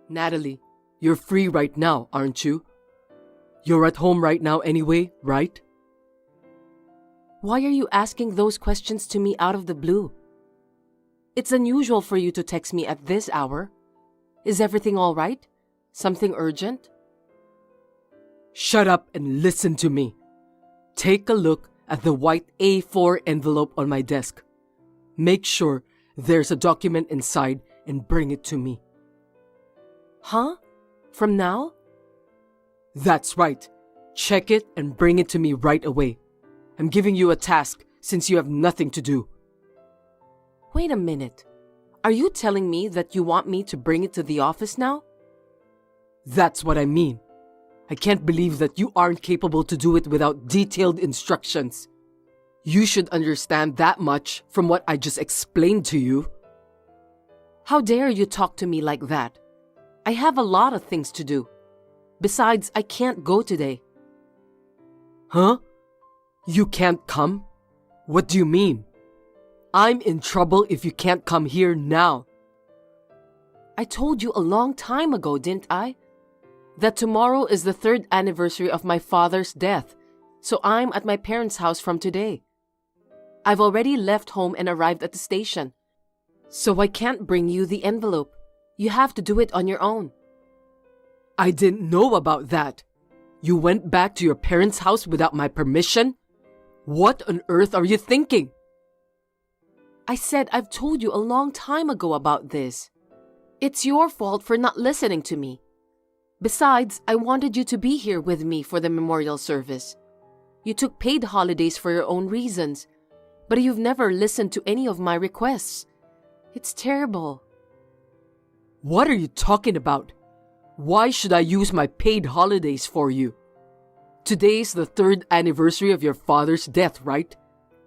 Natalie, you're free right now, aren't you? You're at home right now anyway, right? Why are you asking those questions to me out of the blue? It's unusual for you to text me at this hour. Is everything all right? Something urgent? Shut up and listen to me. Take a look at the white A4 envelope on my desk. Make sure there's a document inside and bring it to me. Huh? From now? That's right. Check it and bring it to me right away. I'm giving you a task since you have nothing to do. Wait a minute. Are you telling me that you want me to bring it to the office now? That's what I mean. I can't believe that you aren't capable to do it without detailed instructions. You should understand that much from what I just explained to you. How dare you talk to me like that? I have a lot of things to do. Besides, I can't go today. Huh? You can't come? What do you mean? I'm in trouble if you can't come here now. I told you a long time ago, didn't I? That tomorrow is the 3rd anniversary of my father's death, so I'm at my parents' house from today. I've already left home and arrived at the station, so I can't bring you the envelope. You have to do it on your own. I didn't know about that. You went back to your parents' house without my permission? What on earth are you thinking? I said I've told you a long time ago about this. It's your fault for not listening to me. Besides, I wanted you to be here with me for the memorial service. You took paid holidays for your own reasons, but you've never listened to any of my requests. It's terrible. What are you talking about? Why should I use my paid holidays for you? Today's the 3rd anniversary of your father's death, right?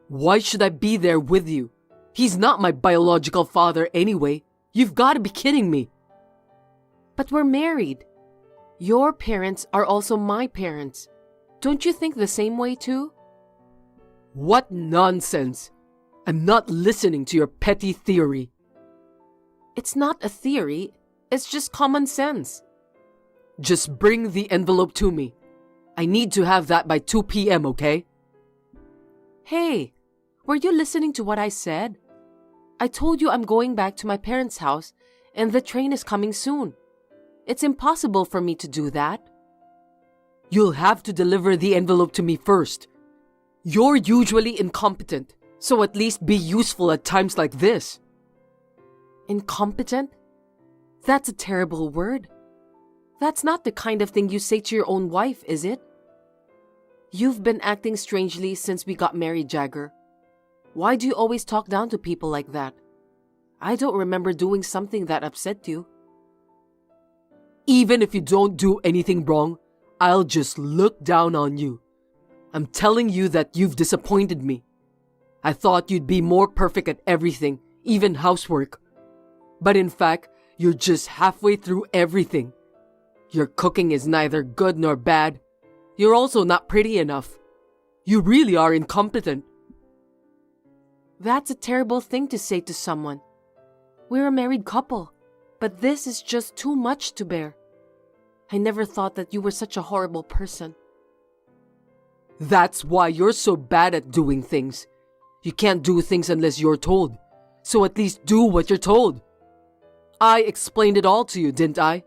Why should I be there with you? He's not my biological father anyway. You've got to be kidding me. But we're married. Your parents are also my parents. Don't you think the same way too? What nonsense! I'm not listening to your petty theory. It's not a theory, it's just common sense. Just bring the envelope to me. I need to have that by 2 p.m., okay? Hey, were you listening to what I said? I told you I'm going back to my parents' house and the train is coming soon. It's impossible for me to do that. You'll have to deliver the envelope to me first. You're usually incompetent, so at least be useful at times like this. Incompetent? That's a terrible word. That's not the kind of thing you say to your own wife, is it? You've been acting strangely since we got married, Jagger. Why do you always talk down to people like that? I don't remember doing something that upset you. Even if you don't do anything wrong, I'll just look down on you. I'm telling you that you've disappointed me. I thought you'd be more perfect at everything, even housework. But in fact, you're just halfway through everything. Your cooking is neither good nor bad. You're also not pretty enough. You really are incompetent. That's a terrible thing to say to someone. We're a married couple, but this is just too much to bear. I never thought that you were such a horrible person. That's why you're so bad at doing things. You can't do things unless you're told. So at least do what you're told. I explained it all to you, didn't I?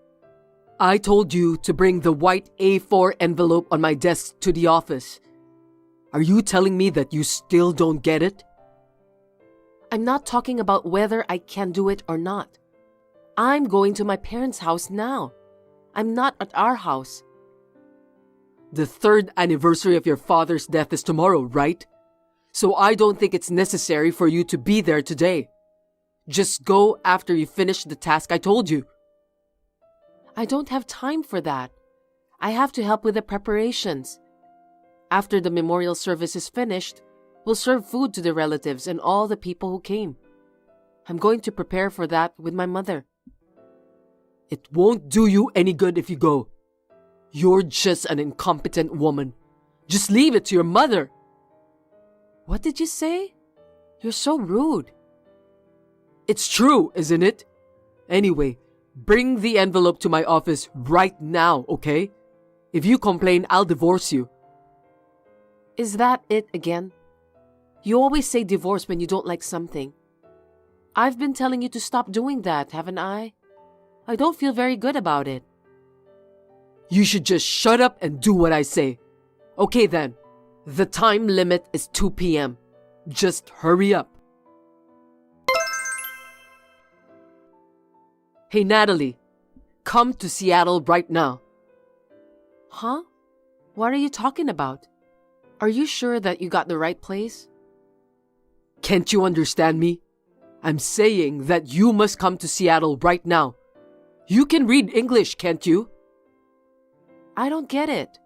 I told you to bring the white A4 envelope on my desk to the office. Are you telling me that you still don't get it? I'm not talking about whether I can do it or not. I'm going to my parents' house now. I'm not at our house. The 3rd anniversary of your father's death is tomorrow, right? So I don't think it's necessary for you to be there today. Just go after you finish the task I told you. I don't have time for that. I have to help with the preparations. After the memorial service is finished, we'll serve food to the relatives and all the people who came. I'm going to prepare for that with my mother. It won't do you any good if you go. You're just an incompetent woman. Just leave it to your mother. What did you say? You're so rude. It's true, isn't it? Anyway, Bring the envelope to my office right now, okay? If you complain, I'll divorce you. Is that it again? You always say divorce when you don't like something. I've been telling you to stop doing that, haven't I? I don't feel very good about it. You should just shut up and do what I say. Okay then, the time limit is 2 p.m. Just hurry up. Hey Natalie, come to Seattle right now. Huh? What are you talking about? Are you sure that you got the right place? Can't you understand me? I'm saying that you must come to Seattle right now. You can read English, can't you? I don't get it.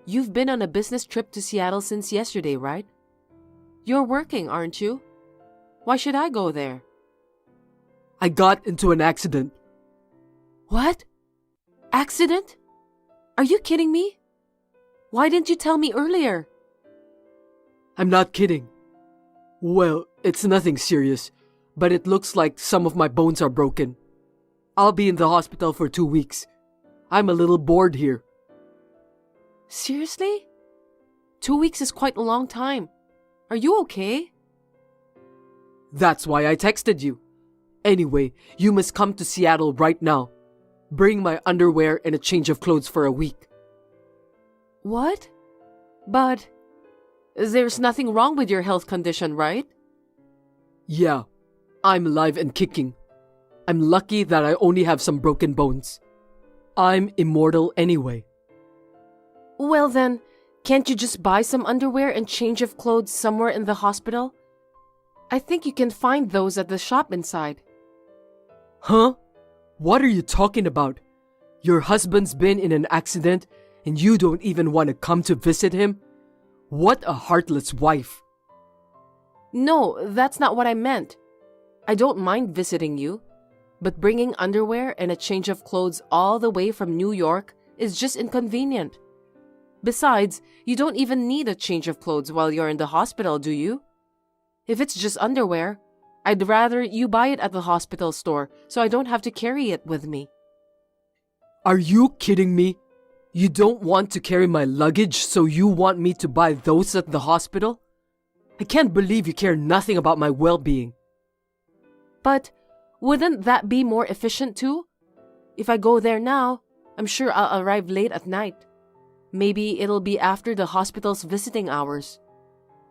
You've been on a business trip to Seattle since yesterday, right? You're working, aren't you? Why should I go there? I got into an accident. What? Accident? Are you kidding me? Why didn't you tell me earlier? I'm not kidding. Well, it's nothing serious, but it looks like some of my bones are broken. I'll be in the hospital for 2 weeks. I'm a little bored here. Seriously? 2 weeks is quite a long time. Are you okay? That's why I texted you. Anyway, you must come to Seattle right now. Bring my underwear and a change of clothes for a week. What? But there's nothing wrong with your health condition, right? Yeah, I'm alive and kicking. I'm lucky that I only have some broken bones. I'm immortal anyway. Well then, can't you just buy some underwear and change of clothes somewhere in the hospital? I think you can find those at the shop inside. Huh? What are you talking about? Your husband's been in an accident and you don't even want to come to visit him? What a heartless wife. No, that's not what I meant. I don't mind visiting you, but bringing underwear and a change of clothes all the way from New York is just inconvenient. Besides, you don't even need a change of clothes while you're in the hospital, do you? If it's just underwear, I'd rather you buy it at the hospital store so I don't have to carry it with me. Are you kidding me? You don't want to carry my luggage, so you want me to buy those at the hospital? I can't believe you care nothing about my well-being. But wouldn't that be more efficient too? If I go there now, I'm sure I'll arrive late at night. Maybe it'll be after the hospital's visiting hours.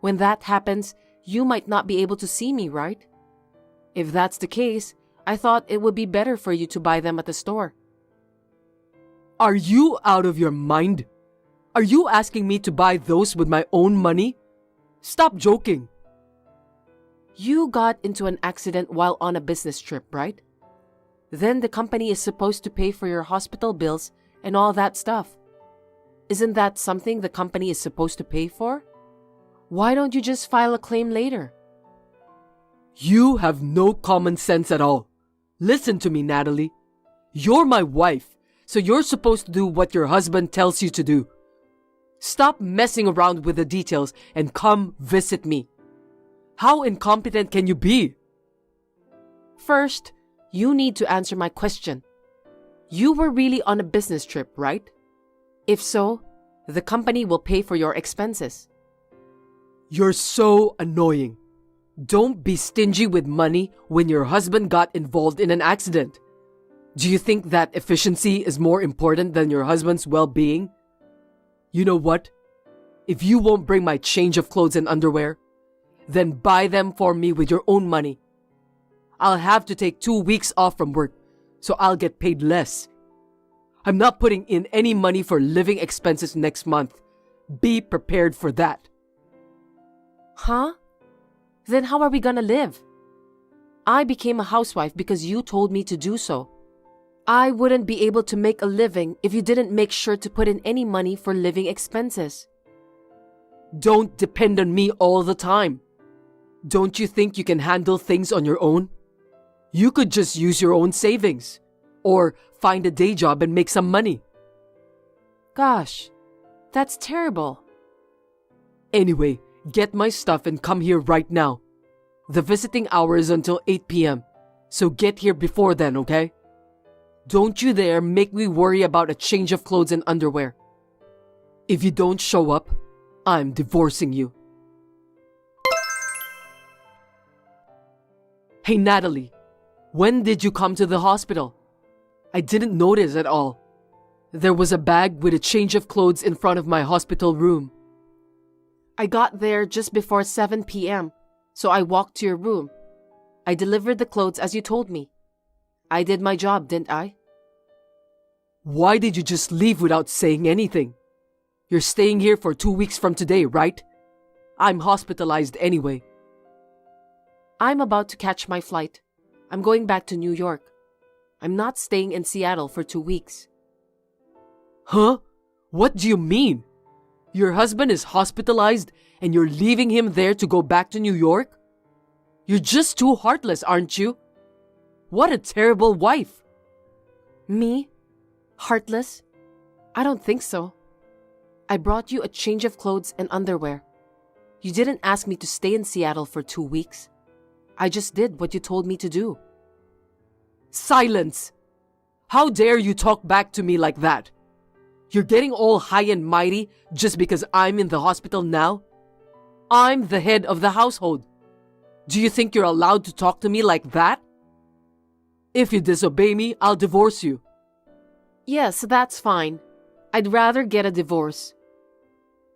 When that happens, you might not be able to see me, right? If that's the case, I thought it would be better for you to buy them at the store. Are you out of your mind? Are you asking me to buy those with my own money? Stop joking. You got into an accident while on a business trip, right? Then the company is supposed to pay for your hospital bills and all that stuff. Isn't that something the company is supposed to pay for? Why don't you just file a claim later? You have no common sense at all. Listen to me, Natalie. You're my wife, so you're supposed to do what your husband tells you to do. Stop messing around with the details and come visit me. How incompetent can you be? First, you need to answer my question. You were really on a business trip, right? If so, the company will pay for your expenses. You're so annoying. Don't be stingy with money when your husband got involved in an accident. Do you think that efficiency is more important than your husband's well-being? You know what? If you won't bring my change of clothes and underwear, then buy them for me with your own money. I'll have to take 2 weeks off from work, so I'll get paid less. I'm not putting in any money for living expenses next month. Be prepared for that. Huh? Then how are we gonna live? I became a housewife because you told me to do so. I wouldn't be able to make a living if you didn't make sure to put in any money for living expenses. Don't depend on me all the time. Don't you think you can handle things on your own? You could just use your own savings or find a day job and make some money. Gosh, that's terrible. Anyway, get my stuff and come here right now. The visiting hour is until 8 p.m., so get here before then, okay? Don't you dare make me worry about a change of clothes and underwear. If you don't show up, I'm divorcing you. Hey Natalie, when did you come to the hospital? I didn't notice at all. There was a bag with a change of clothes in front of my hospital room. I got there just before 7 p.m., so I walked to your room. I delivered the clothes as you told me. I did my job, didn't I? Why did you just leave without saying anything? You're staying here for 2 weeks from today, right? I'm hospitalized anyway. I'm about to catch my flight. I'm going back to New York. I'm not staying in Seattle for 2 weeks. Huh? What do you mean? Your husband is hospitalized and you're leaving him there to go back to New York? You're just too heartless, aren't you? What a terrible wife. Me? Heartless? I don't think so. I brought you a change of clothes and underwear. You didn't ask me to stay in Seattle for 2 weeks. I just did what you told me to do. Silence! How dare you talk back to me like that? You're getting all high and mighty just because I'm in the hospital now? I'm the head of the household. Do you think you're allowed to talk to me like that? If you disobey me, I'll divorce you. Yes, that's fine. I'd rather get a divorce.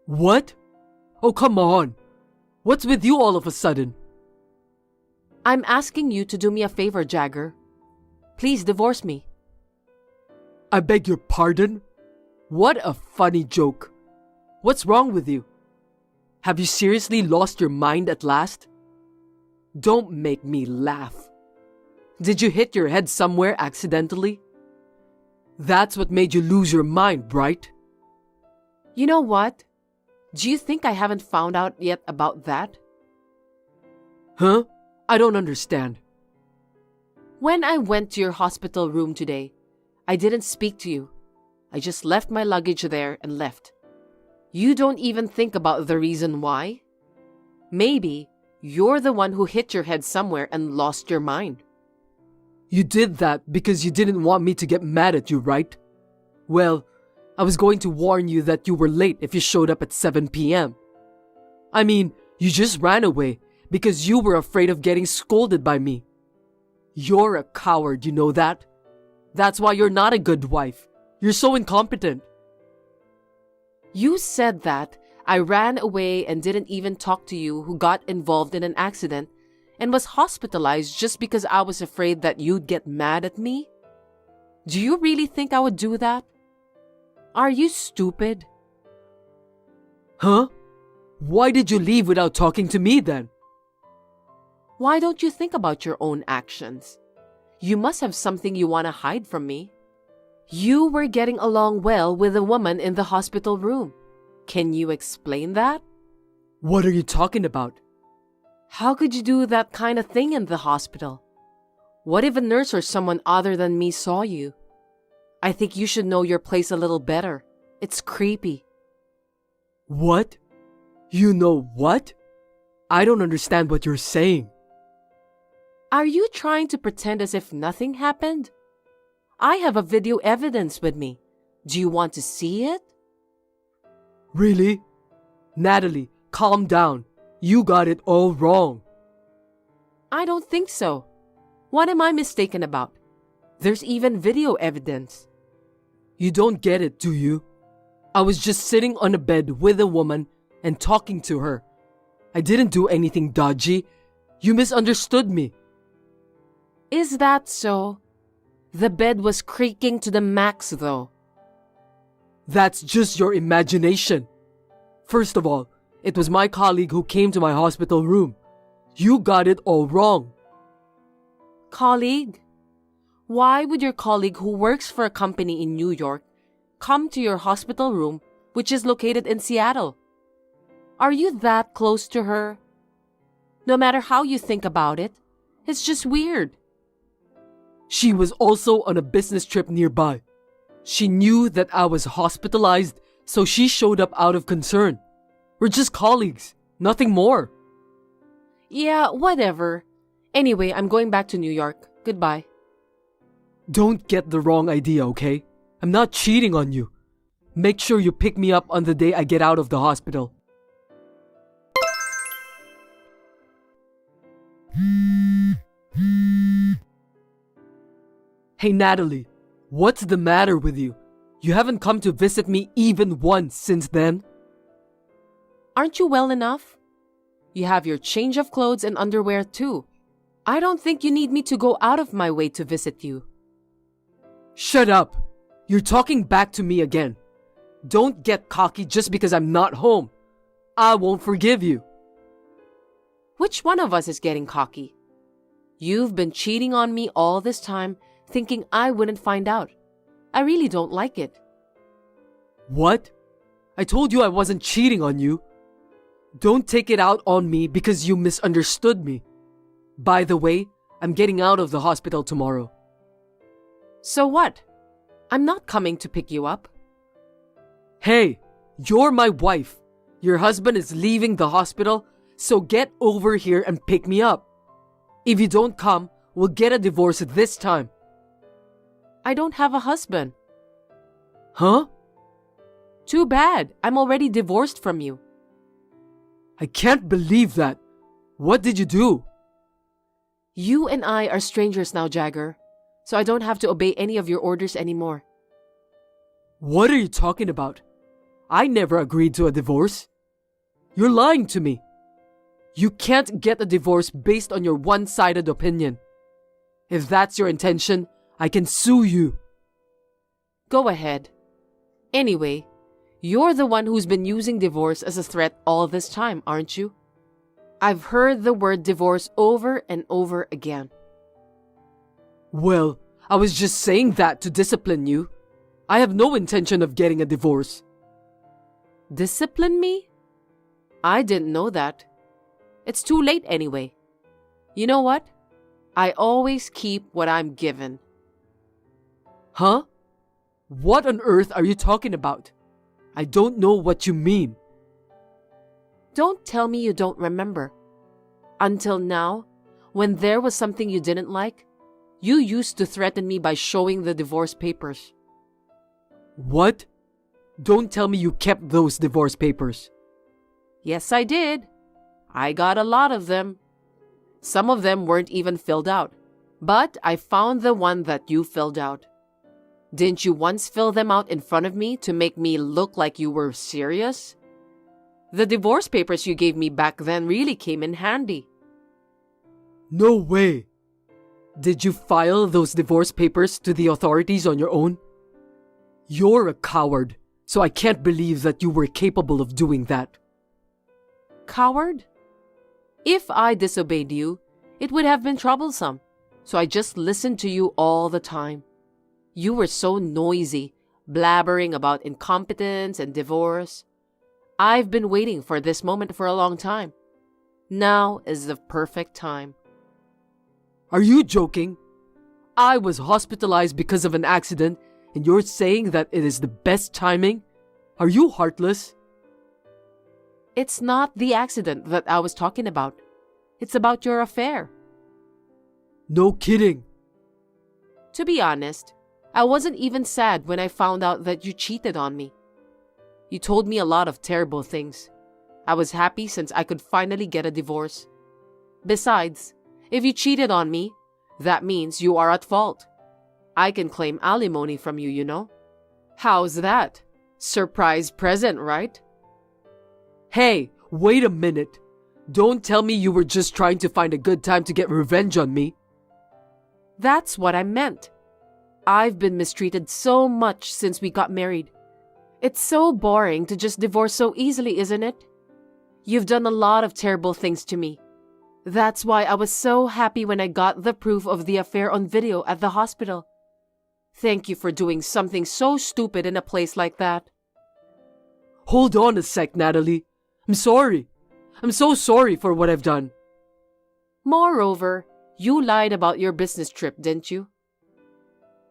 What? Oh, come on. What's with you all of a sudden? I'm asking you to do me a favor, Jagger. Please divorce me. I beg your pardon? What a funny joke. What's wrong with you? Have you seriously lost your mind at last? Don't make me laugh. Did you hit your head somewhere accidentally? That's what made you lose your mind, right? You know what? Do you think I haven't found out yet about that? Huh? I don't understand. When I went to your hospital room today, I didn't speak to you. I just left my luggage there and left. You don't even think about the reason why? Maybe you're the one who hit your head somewhere and lost your mind. You did that because you didn't want me to get mad at you, right? Well, I was going to warn you that you were late if you showed up at 7 p.m. I mean, you just ran away because you were afraid of getting scolded by me. You're a coward, you know that? That's why you're not a good wife. You're so incompetent. You said that I ran away and didn't even talk to you who got involved in an accident and was hospitalized just because I was afraid that you'd get mad at me? Do you really think I would do that? Are you stupid? Huh? Why did you leave without talking to me then? Why don't you think about your own actions? You must have something you want to hide from me. You were getting along well with a woman in the hospital room. Can you explain that? What are you talking about? How could you do that kind of thing in the hospital? What if a nurse or someone other than me saw you? I think you should know your place a little better. It's creepy. What? You know what? I don't understand what you're saying. Are you trying to pretend as if nothing happened? I have a video evidence with me. Do you want to see it? Really? Natalie, calm down. You got it all wrong. I don't think so. What am I mistaken about? There's even video evidence. You don't get it, do you? I was just sitting on a bed with a woman and talking to her. I didn't do anything dodgy. You misunderstood me. Is that so? The bed was creaking to the max, though. That's just your imagination. First of all, it was my colleague who came to my hospital room. You got it all wrong. Colleague? Why would your colleague who works for a company in New York come to your hospital room, which is located in Seattle? Are you that close to her? No matter how you think about it, it's just weird. She was also on a business trip nearby. She knew that I was hospitalized, so she showed up out of concern. We're just colleagues, nothing more. Yeah, whatever. Anyway, I'm going back to New York. Goodbye. Don't get the wrong idea, okay? I'm not cheating on you. Make sure you pick me up on the day I get out of the hospital. Hey Natalie, what's the matter with you? You haven't come to visit me even once since then. Aren't you well enough? You have your change of clothes and underwear too. I don't think you need me to go out of my way to visit you. Shut up! You're talking back to me again. Don't get cocky just because I'm not home. I won't forgive you. Which one of us is getting cocky? You've been cheating on me all this time, thinking I wouldn't find out. I really don't like it. What? I told you I wasn't cheating on you. Don't take it out on me because you misunderstood me. By the way, I'm getting out of the hospital tomorrow. So what? I'm not coming to pick you up. Hey, you're my wife. Your husband is leaving the hospital, so get over here and pick me up. If you don't come, we'll get a divorce this time. I don't have a husband. Huh? Too bad. I'm already divorced from you. I can't believe that. What did you do? You and I are strangers now, Jagger, so I don't have to obey any of your orders anymore. What are you talking about? I never agreed to a divorce. You're lying to me. You can't get a divorce based on your one-sided opinion. If that's your intention, I can sue you. Go ahead. Anyway, you're the one who's been using divorce as a threat all this time, aren't you? I've heard the word divorce over and over again. Well, I was just saying that to discipline you. I have no intention of getting a divorce. Discipline me? I didn't know that. It's too late anyway. You know what? I always keep what I'm given. Huh? What on earth are you talking about? I don't know what you mean. Don't tell me you don't remember. Until now, when there was something you didn't like, you used to threaten me by showing the divorce papers. What? Don't tell me you kept those divorce papers. Yes, I did. I got a lot of them. Some of them weren't even filled out, but I found the one that you filled out. Didn't you once fill them out in front of me to make me look like you were serious? The divorce papers you gave me back then really came in handy. No way! Did you file those divorce papers to the authorities on your own? You're a coward, so I can't believe that you were capable of doing that. Coward? If I disobeyed you, it would have been troublesome, so I just listened to you all the time. You were so noisy, blabbering about incompetence and divorce. I've been waiting for this moment for a long time. Now is the perfect time. Are you joking? I was hospitalized because of an accident, and you're saying that it is the best timing? Are you heartless? It's not the accident that I was talking about. It's about your affair. No kidding. To be honest, I wasn't even sad when I found out that you cheated on me. You told me a lot of terrible things. I was happy since I could finally get a divorce. Besides, if you cheated on me, that means you are at fault. I can claim alimony from you, you know. How's that? Surprise present, right? Hey, wait a minute. Don't tell me you were just trying to find a good time to get revenge on me. That's what I meant. I've been mistreated so much since we got married. It's so boring to just divorce so easily, isn't it? You've done a lot of terrible things to me. That's why I was so happy when I got the proof of the affair on video at the hospital. Thank you for doing something so stupid in a place like that. Hold on a sec, Natalie. I'm sorry. I'm so sorry for what I've done. Moreover, you lied about your business trip, didn't you?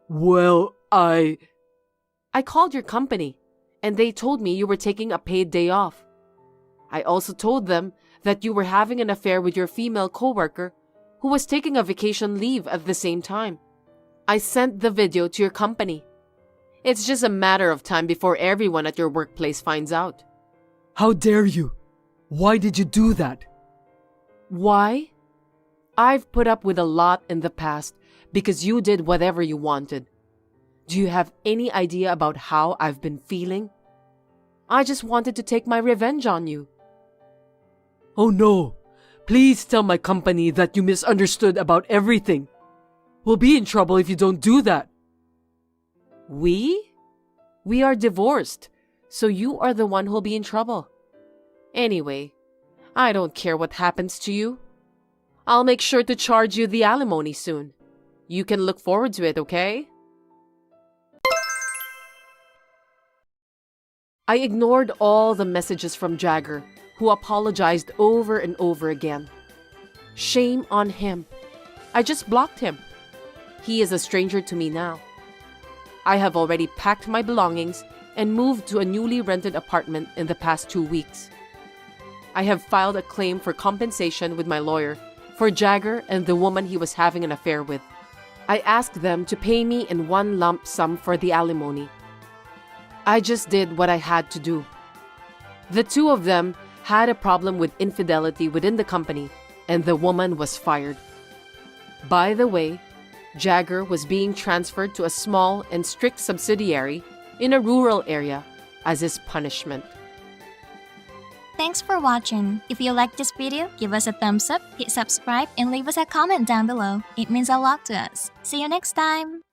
Well, I called your company, and they told me you were taking a paid day off. I also told them that you were having an affair with your female coworker who was taking a vacation leave at the same time. I sent the video to your company. It's just a matter of time before everyone at your workplace finds out. How dare you? Why did you do that? Why? I've put up with a lot in the past because you did whatever you wanted. Do you have any idea about how I've been feeling? I just wanted to take my revenge on you. Oh no! Please tell my company that you misunderstood about everything. We'll be in trouble if you don't do that. We? We are divorced, so you are the one who'll be in trouble. Anyway, I don't care what happens to you. I'll make sure to charge you the alimony soon. You can look forward to it, okay? I ignored all the messages from Jagger, who apologized over and over again. Shame on him. I just blocked him. He is a stranger to me now. I have already packed my belongings and moved to a newly rented apartment in the past 2 weeks. I have filed a claim for compensation with my lawyer for Jagger and the woman he was having an affair with. I asked them to pay me in one lump sum for the alimony. I just did what I had to do. The two of them had a problem with infidelity within the company, and the woman was fired. By the way, Jagger was being transferred to a small and strict subsidiary in a rural area as his punishment. Thanks for watching. If you liked this video, give us a thumbs up, hit subscribe, and leave us a comment down below. It means a lot to us. See you next time!